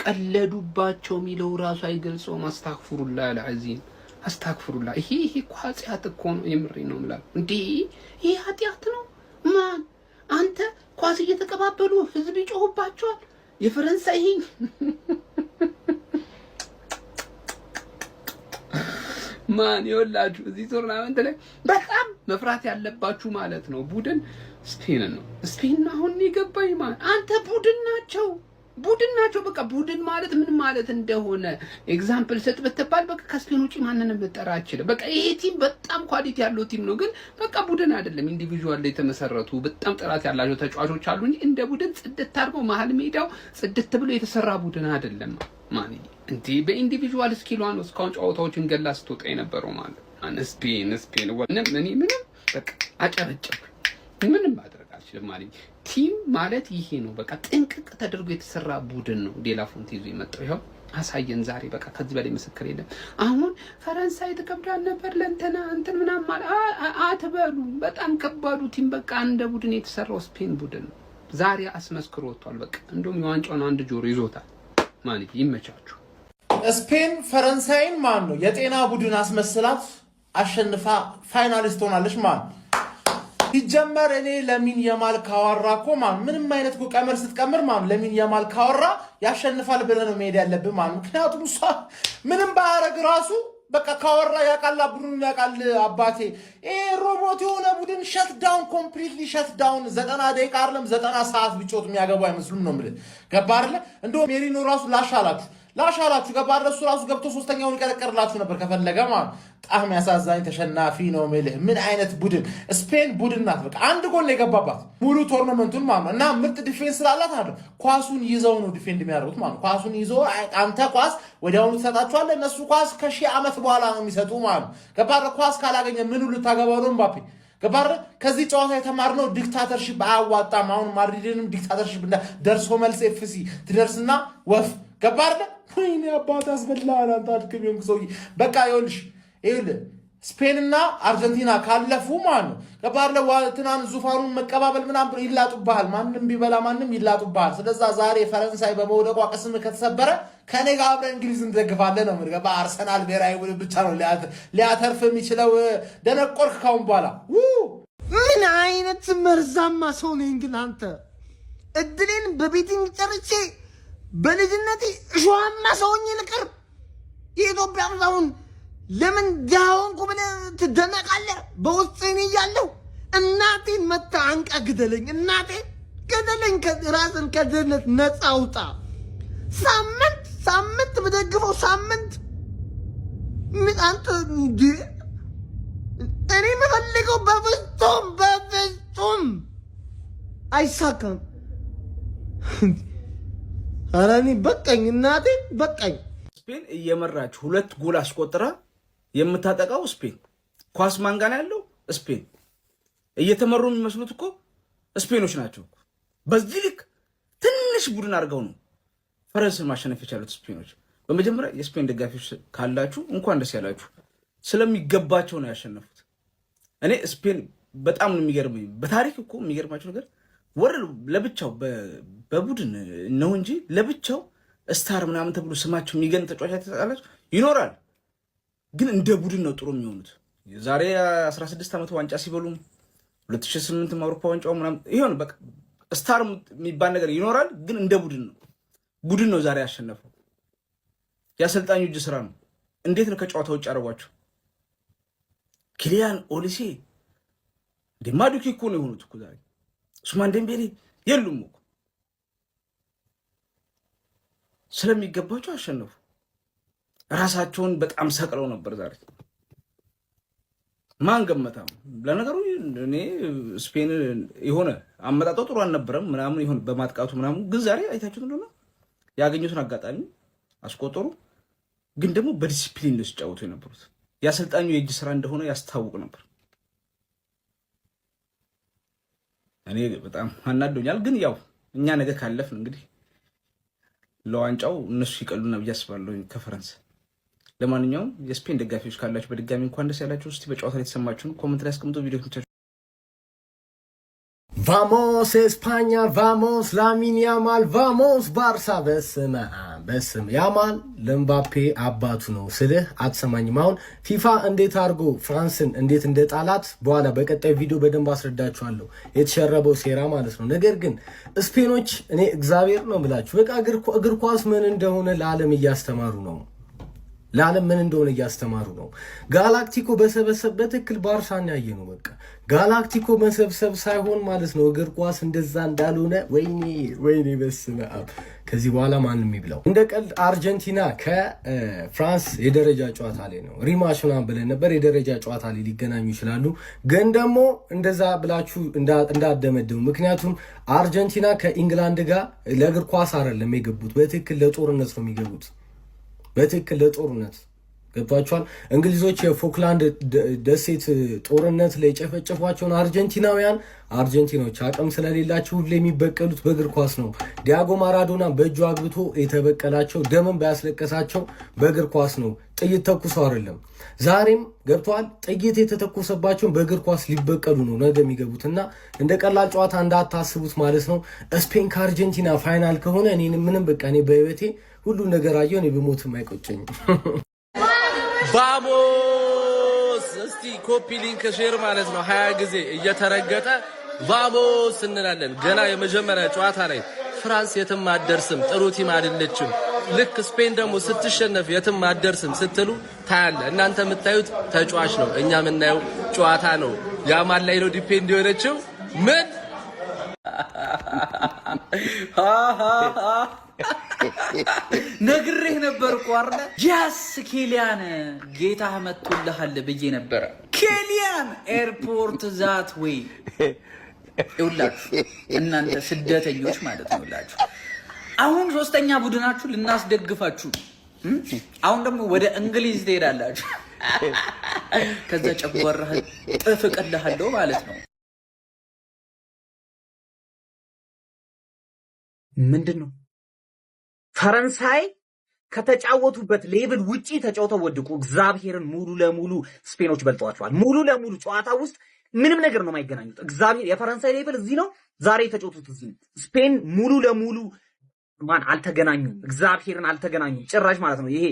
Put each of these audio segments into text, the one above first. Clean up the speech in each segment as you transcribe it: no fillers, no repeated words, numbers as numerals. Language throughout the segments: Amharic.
ቀለዱባቸው ሚለው ራሱ አይገልጸውም። አስተግፍሩላህ አልዓዚም አስተግፍሩላህ። ይሄ እኮ ኃጢአት እኮ ነው። የምሬ ነው የምላው። እንዴ ይሄ ኃጢአት ነው። ማን አንተ ኳስ እየተቀባበሉ ህዝብ ይጮህባቸዋል። የፈረንሳይ ማን ይወላችሁ እዚህ ቶርናመንት ላይ በጣም መፍራት ያለባችሁ ማለት ነው ቡድን ስፔን ነው። ስፔን አሁን ይገባኝ ማለት አንተ ቡድን ናቸው በቃ ቡድን ማለት ምን ማለት እንደሆነ ኤግዛምፕል ሰጥ በተባል በቃ ከስፔን ውጪ ማንንም ልጠራ አይችልም። በቃ ይሄ ቲም በጣም ኳሊቲ ያለው ቲም ነው፣ ግን በቃ ቡድን አይደለም። ኢንዲቪጁዋል ላይ የተመሰረቱ በጣም ጥራት ያላቸው ተጫዋቾች አሉ እንጂ እንደ ቡድን ጽድት አድርገው መሀል ሜዳው ጽድት ብሎ የተሰራ ቡድን አይደለም ማለት እንዴ። በኢንዲቪጁዋል ስኪሏን እስካሁን ጨዋታዎችን ገላ ስትወጣ የነበረው ማለት ስፔን ምንም በቃ አጨበጨብ ምንም ማድረግ አልችልም ማለት ቲም ማለት ይሄ ነው። በቃ ጥንቅቅ ተደርጎ የተሰራ ቡድን ነው። ዴላ ፎንት ይዞ የመጣው ይሄው አሳየን ዛሬ። በቃ ከዚህ በላይ ምስክር የለም። አሁን ፈረንሳይ ተከብዳን ነበር ለእንትና እንትን ምናምን ማለት አትበሉ። በጣም ከባዱ ቲም በቃ እንደ ቡድን የተሰራው ስፔን ቡድን ነው። ዛሬ አስመስክሮ ወጥቷል። በቃ እንደውም የዋንጫውን አንድ ጆሮ ይዞታል ማለት ይመቻችሁ። ስፔን ፈረንሳይን ማን ነው የጤና ቡድን አስመስላት አሸንፋ ፋይናሊስት ሆናለች ማለት ሲጀመር። እኔ ለሚን የማል ካወራ እኮ ማን ምንም አይነት ቀመር ስትቀምር ማን ለሚን የማል ካወራ ያሸንፋል ብለህ ነው መሄድ ያለብህ ማለት። ምክንያቱም እሷ ምንም ባያረግ ራሱ በቃ ካወራ ያቃላ ቡድኑን ያቃል። አባቴ ይሄ ሮቦት የሆነ ቡድን ሸት ዳውን ኮምፕሊትሊ ሸት ዳውን 90 ደቂቃ አይደለም 90 ሰዓት ቢጮት የሚያገቡ አይመስሉም ነው የምልህ። ገባህ አይደለ? እንደውም ሜሪኖ ራሱ ላሻላችሁ ገባህ አይደለ? እሱ ራሱ ገብቶ ሶስተኛውን ይቀረቀርላችሁ ነበር ከፈለገ ማለት። በጣም ያሳዛኝ ተሸናፊ ነው የምልህ። ምን አይነት ቡድን ስፔን ቡድን ናት። በቃ አንድ ጎል የገባባት ሙሉ ቶርናመንቱን ማለት እና ምርጥ ዲፌንስ ስላላት አይደል? ኳሱን ይዘው ነው ዲፌንድ የሚያደርጉት ማለት። ኳሱን ይዘው አንተ ኳስ ወዲያውኑ ትሰጣቸዋለህ፣ እነሱ ኳስ ከሺህ ዓመት በኋላ ነው የሚሰጡ ማለት። ገባህ? ኳስ ካላገኘ ምን ሁሉ ታገባው ነው ምባፔ። ገባህ? ከዚህ ጨዋታ የተማርነው ዲክታተርሺፕ አያዋጣም። አሁን ማድሪድንም ዲክታተርሺፕ እንደ ደርሶ መልስ ኤፍሲ ትደርስና ወፍ ገባህ? ወይኔ አባት አስበላል አንተ አድክም ይሁን ሰውዬ። በቃ ይኸውልህ ስፔንና አርጀንቲና ካለፉ ማለት ነው ገባህ? ትናንት ዙፋኑን መቀባበል ምናምን ይላጡብሃል። ማንም ቢበላ ማንም ይላጡብሃል። ስለዛ ዛሬ ፈረንሳይ በመውደቋ ቅስም ከተሰበረ ከኔ ጋር አብረን እንግሊዝ እንደግፋለን ነው ማለት። ገባህ? አርሰናል ብሔራዊ ቡድን ብቻ ነው ሊያተርፍ የሚችለው። ደነቆርክ ካሁን በኋላ። ምን አይነት መርዛማ ሰው ነኝ ግን አንተ። እድሌን በቤቲንግ ጨርሼ በልጅነቴ እሾሃማ ሰውኝ ልቀር። የኢትዮጵያ አሁን ለምን ዳውንኩ ብለህ ትደነቃለህ? በውስጥ እኔ እያለሁ እናቴን መታ አንቃ ግደለኝ፣ እናቴን ገደለኝ፣ ራስን ከድህነት ነፃ አውጣ። ሳምንት በደግፈው ሳምንት ምን አንተ እንዴ? እኔ የምፈልገው በፍጹም አይሳካም። ኧረ እኔ በቃኝ፣ እናቴ በቃኝ። ስፔን እየመራች 2 ጎል አስቆጥራ የምታጠቃው ስፔን። ኳስ ማን ጋር ያለው? ስፔን። እየተመሩ የሚመስሉት እኮ ስፔኖች ናቸው። በዚህ ልክ ትንሽ ቡድን አድርገው ነው ፈረንሳይን ማሸነፍ የቻሉት ስፔኖች። በመጀመሪያ የስፔን ደጋፊዎች ካላችሁ እንኳን ደስ ያላችሁ። ስለሚገባቸው ነው ያሸነፉት። እኔ ስፔን በጣም ነው የሚገርመኝ። በታሪክ እኮ የሚገርማቸው ነገር ለብቻው በቡድን ነው እንጂ ለብቻው ስታር ምናምን ተብሎ ስማቸው የሚገን ተጫዋች ተጣላች ይኖራል፣ ግን እንደ ቡድን ነው ጥሩ የሚሆኑት። ዛሬ 16 ዓመት ዋንጫ ሲበሉም 2008 አውሮፓ ዋንጫው ምናምን ይሆን በቃ ስታር የሚባል ነገር ይኖራል፣ ግን እንደ ቡድን ነው ዛሬ ያሸነፈው። ያሰልጣኙ እጅ ስራ ነው። እንዴት ነው ከጨዋታ ውጭ አደረጓቸው? ኪሊያን ኦሊሴ ማዱኬ እኮ ነው የሆኑት እኮ ዛሬ። ኡስማን ዴምቤሌ የሉም እኮ። ስለሚገባቸው አሸነፉ። ራሳቸውን በጣም ሰቅለው ነበር ዛሬ። ማን ገመታም? ለነገሩ እኔ ስፔን የሆነ አመጣጣው ጥሩ አልነበረም ምናምን ይሁን በማጥቃቱ ምናምን፣ ግን ዛሬ አይታችሁት እንደሆነ ያገኙትን አጋጣሚ አስቆጠሩ። ግን ደግሞ በዲሲፕሊን ነው ሲጫወቱ የነበሩት። ያሰልጣኙ የእጅ ስራ እንደሆነ ያስታውቅ ነበር። እኔ በጣም አናዶኛል። ግን ያው እኛ ነገ ካለፍን እንግዲህ ለዋንጫው እነሱ ይቀሉና ብዬ አስባለሁ ከፈረንሳይ። ለማንኛውም የስፔን ደጋፊዎች ካላችሁ በድጋሚ እንኳን ደስ ያላችሁ። እስቲ በጨዋታ ላይ የተሰማችሁን ኮሜንት ላይ አስቀምጡ። ቪዲዮ ቫሞስ ኤስፓኛ ቫሞስ ላሚን ያማል ቫሞስ ባርሳ በስም ያማል ለምባፔ አባቱ ነው ስልህ አትሰማኝም። አሁን ፊፋ እንዴት አድርጎ ፍራንስን እንዴት እንደጣላት በኋላ በቀጣይ ቪዲዮ በደንብ አስረዳችኋለሁ፣ የተሸረበው ሴራ ማለት ነው። ነገር ግን ስፔኖች እኔ እግዚአብሔር ነው ብላችሁ በቃ እግር ኳስ ምን እንደሆነ ለዓለም እያስተማሩ ነው። ለዓለም ምን እንደሆነ እያስተማሩ ነው። ጋላክቲኮ በሰበሰብ በትክክል ባርሳን ያየ ነው። በቃ ጋላክቲኮ መሰብሰብ ሳይሆን ማለት ነው እግር ኳስ እንደዛ እንዳልሆነ ወይኔ በስመ አብ። ከዚህ በኋላ ማንም ይብላው። እንደ ቀልድ አርጀንቲና ከፍራንስ የደረጃ ጨዋታ ላይ ነው ሪማች ምናምን ብለን ነበር። የደረጃ ጨዋታ ላይ ሊገናኙ ይችላሉ። ግን ደግሞ እንደዛ ብላችሁ እንዳደመድሙ። ምክንያቱም አርጀንቲና ከኢንግላንድ ጋር ለእግር ኳስ አይደለም የገቡት፣ በትክክል ለጦርነት ነው የሚገቡት። በትክክል ለጦርነት ገብቷቸዋል። እንግሊዞች የፎክላንድ ደሴት ጦርነት ላይ የጨፈጨፏቸውን አርጀንቲናዎች አቅም ስለሌላቸው ሁሌ የሚበቀሉት በእግር ኳስ ነው። ዲያጎ ማራዶና በእጁ አግብቶ የተበቀላቸው ደምን ባያስለቀሳቸው በእግር ኳስ ነው። ጥይት ተኩሰው አይደለም። ዛሬም ገብተዋል። ጥይት የተተኮሰባቸውን በእግር ኳስ ሊበቀሉ ነው ነገ የሚገቡትና እንደ ቀላል ጨዋታ እንዳታስቡት ማለት ነው። ስፔን ከአርጀንቲና ፋይናል ከሆነ እኔ ምንም በቃ እኔ በህይወቴ ሁሉ ነገር አየሁ። እኔ በሞትም አይቆጨኝም። ቫሞስ እስቲ ኮፒ ሊንክ ሼር ማለት ነው 20 ጊዜ እየተረገጠ ቫሞስ እንላለን። ገና የመጀመሪያ ጨዋታ ላይ ፍራንስ የትም አትደርስም፣ ጥሩ ቲም አይደለችም፣ ልክ ስፔን ደግሞ ስትሸነፍ የትም አትደርስም ስትሉ ታያለ። እናንተ የምታዩት ተጫዋች ነው፣ እኛ የምናየው ጨዋታ ነው። ያማል ላይ ነው ዲፔንድ የሆነችው ምን ነግሬህ ነበር እኮ አይደል? ጃስ ኬሊያን ጌታ መጥቶልሃል ብዬ ነበር። ኬሊያን ኤርፖርት ዛት ወይ ይውላችሁ እናንተ ስደተኞች ማለት ነው ይውላችሁ። አሁን ሶስተኛ ቡድናችሁ ልናስደግፋችሁ፣ አሁን ደግሞ ወደ እንግሊዝ ትሄዳላችሁ። ከዛ ጨጓራህ ጥፍቅልሃለሁ ማለት ነው። ምንድን ነው ፈረንሳይ ከተጫወቱበት ሌቭል ውጪ ተጫውተው ወድቁ። እግዚአብሔርን ሙሉ ለሙሉ ስፔኖች በልጠዋቸዋል። ሙሉ ለሙሉ ጨዋታ ውስጥ ምንም ነገር ነው የማይገናኙት። እግዚአብሔር የፈረንሳይ ሌቭል እዚህ ነው፣ ዛሬ የተጫወቱት እዚህ ነው። ስፔን ሙሉ ለሙሉ አልተገናኙም። እግዚአብሔርን አልተገናኙም ጭራሽ ማለት ነው። ይሄ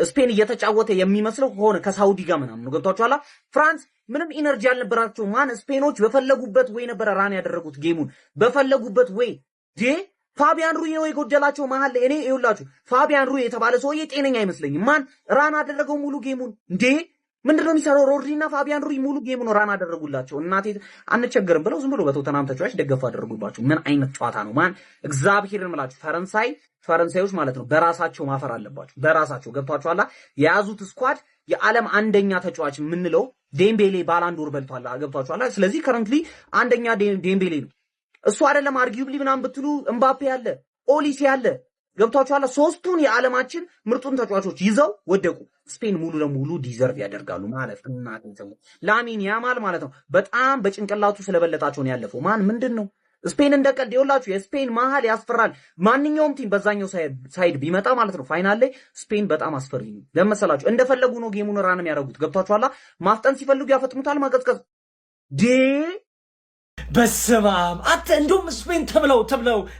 ስፔን እየተጫወተ የሚመስለው ሆነ ከሳውዲ ጋር ምናምን ነው። ገብቷችኋል? ፍራንስ ምንም ኢነርጂ አልነበራቸው። ስፔኖች በፈለጉበት ወይ ነበር ራን ያደረጉት ጌሙን በፈለጉበት ወይ ፋቢያን ሩይ ነው የጎደላቸው መሃል ላይ። እኔ ይኸውላችሁ ፋቢያን ሩይ የተባለ ሰውዬ ጤነኛ አይመስለኝም። ራን አደረገው ሙሉ ጌሙን እንዴ? ምንድነው የሚሰራው? ሮድሪና ፋቢያን ሩይ ሙሉ ጌሙን ራን አደረጉላቸው። እናቴ አንቸገርም ብለው ዝም ብሎ በቶተናም ተጫዋች ደገፉ አደረጉባቸው። ምን አይነት ጨዋታ ነው እግዚአብሔርን ምላችሁ። ፈረንሳዮች ማለት ነው በራሳቸው ማፈር አለባቸው። በራሳቸው ገብቷቸዋል። የያዙት ስኳድ የዓለም አንደኛ ተጫዋች የምንለው ዴምቤሌ ባላንዶር በልቷል። ገብቷቸዋል። ስለዚህ ከረንትሊ አንደኛ ዴምቤሌ ነው። እሱ አይደለም አርጊዩብሊ ምናምን ብትሉ እምባፔ ያለ ኦሊሲ ያለ ገብቷቸዋል። ሶስቱን የዓለማችን ምርጡን ተጫዋቾች ይዘው ወደቁ። ስፔን ሙሉ ለሙሉ ዲዘርቭ ያደርጋሉ ማለት ነው። ላሚን ያማል ማለት ነው በጣም በጭንቅላቱ ስለበለጣቸው ነው ያለፈው። ምንድን ነው ስፔን እንደቀልድ ይኸውላችሁ፣ የስፔን መሀል ያስፈራል። ማንኛውም ቲም በዛኛው ሳይድ ቢመጣ ማለት ነው ፋይናል ላይ ስፔን በጣም አስፈሪ ነው። ለመሰላችሁ እንደፈለጉ ነው ጌሙን ራን የሚያደርጉት። ገብቷቸዋል። ማፍጠን ሲፈልጉ ያፈጥኑታል፣ ማቀዝቀዝ በስማም አንተ እንደውም ስፔን ተብለው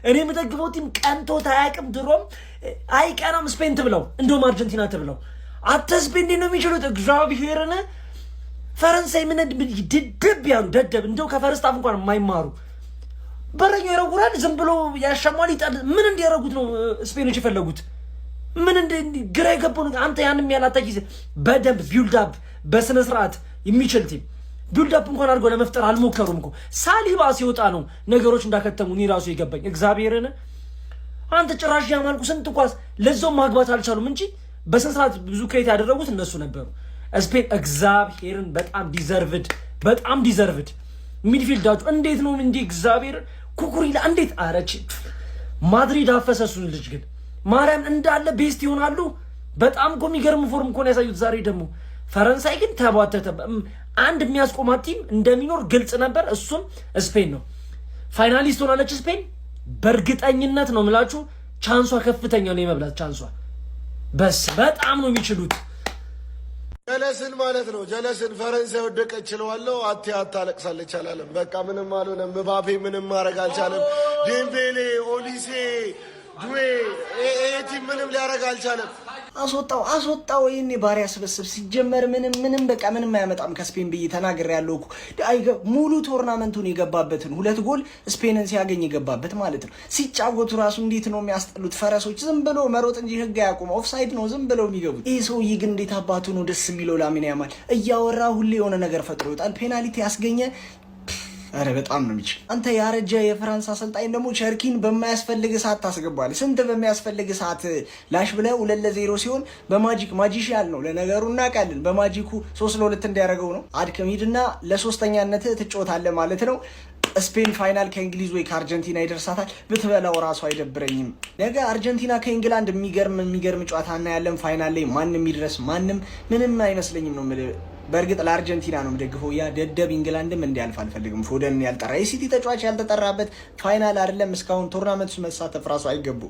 እኔ የምደግፈው ቲም ቀንቶት አያውቅም። ድሮም አይቀናም ስፔን ተብለው እንደውም አርጀንቲና ተብለው አንተ ስፔን እንዴት ነው የሚችሉት? እግዚአብሔርን ፈረንሳይ ምን ድድብ ያሉ ደደብ እንደው ከፈርስታፍ እንኳን የማይማሩ በረኛው ይረጉራል። ዝም ብሎ ያሻሟል ይጣል። ምን እንዲያረጉት ነው ስፔኖች የፈለጉት? ምን ግራ የገባው አንተ ያንም ያላታ ጊዜ በደንብ ቢልድ አፕ በስነ ስርዓት የሚችል ቲም ቢልድ አፕ እንኳን አድርገው ለመፍጠር አልሞከሩም እኮ። ሳሊባ ሲወጣ ነው ነገሮች እንዳከተሙ እኔ ራሱ የገባኝ። እግዚአብሔርን አንተ ጭራሽ ያማልኩ ስንት ኳስ ለዛው ማግባት አልቻሉም እንጂ በስነ ስርዓት ብዙ ክሬት ያደረጉት እነሱ ነበሩ። ስፔን እግዚአብሔርን በጣም ዲዘርቭድ ሚድፊልዳችሁ እንዴት ነው እንዴ? እግዚአብሔር ኩኩሪላ እንዴት አረች ማድሪድ አፈሰሱን ልጅ ግን ማርያም እንዳለ ቤስት ይሆናሉ። በጣም እኮ የሚገርም ፎርም እኮ ነው ያሳዩት ዛሬ ደግሞ። ፈረንሳይ ግን ተባተተ። አንድ የሚያስቆማት ቲም እንደሚኖር ግልጽ ነበር፣ እሱም ስፔን ነው። ፋይናሊስት ሆናለች ስፔን በእርግጠኝነት ነው የምላችሁ። ቻንሷ ከፍተኛ ነው የመብላት ቻንሷ። በጣም ነው የሚችሉት። ጀለስን ማለት ነው። ጀለስን ፈረንሳይ ወደቀች ችለዋለሁ። አታለቅሳለች አላለም። በቃ ምንም አልሆነም። ምባፔ ምንም ማድረግ አልቻለም። ዴምቤሌ፣ ኦሊሴ፣ ዱዌ ቲም ምንም ሊያደርግ አልቻለም። አስወጣው። ይሄኔ ባሪያ ስብስብ ሲጀመር ምንም በቃ ምንም አያመጣም ከስፔን ብዬ ተናግሬ ያለው እኮ ሙሉ ቶርናመንቱን የገባበትን 2 ጎል ስፔንን ሲያገኝ የገባበት ማለት ነው። ሲጫወቱ ራሱ እንዴት ነው የሚያስጠሉት ፈረሶች። ዝም ብሎ መሮጥ እንጂ ህግ አያውቁም። ኦፍሳይድ ነው ዝም ብለው የሚገቡት። ይህ ሰውዬ ግን እንዴት አባቱ ነው ደስ የሚለው። ላሚን ያማል እያወራ ሁሌ የሆነ ነገር ፈጥሮ ይወጣል። ፔናልቲ ያስገኘ አረ በጣም ነው የሚችል። አንተ ያረጀ የፍራንስ አሰልጣኝ ደግሞ ቸርኪን በማያስፈልግ ሰዓት ታስገባዋል። ስንት በሚያስፈልግ ሰዓት ላሽ ብለህ 2-0 ሲሆን ማጂሻል ነው ለነገሩ እናውቃለን። በማጂኩ 3-2 እንዲያደርገው ነው። አድክሚድና ለሶስተኛነት ትጮታለህ ማለት ነው። ስፔን ፋይናል ከእንግሊዝ ወይ ከአርጀንቲና ይደርሳታል። ብትበላው ራሱ አይደብረኝም። ነገ አርጀንቲና ከእንግላንድ የሚገርም ጨዋታ እናያለን። ፋይናል ላይ ማንም ይድረስ ምንም አይመስለኝም ነው የምልህ። በእርግጥ ለአርጀንቲና ነው የምደግፈው። ያ ደደብ ኢንግላንድም እንዲያልፍ አልፈልግም። ፎደን ያልጠራ የሲቲ ተጫዋች ያልተጠራበት ፋይናል አይደለም። እስካሁን ቶርናመንት ውስጥ መሳተፍ ራሱ አይገቡ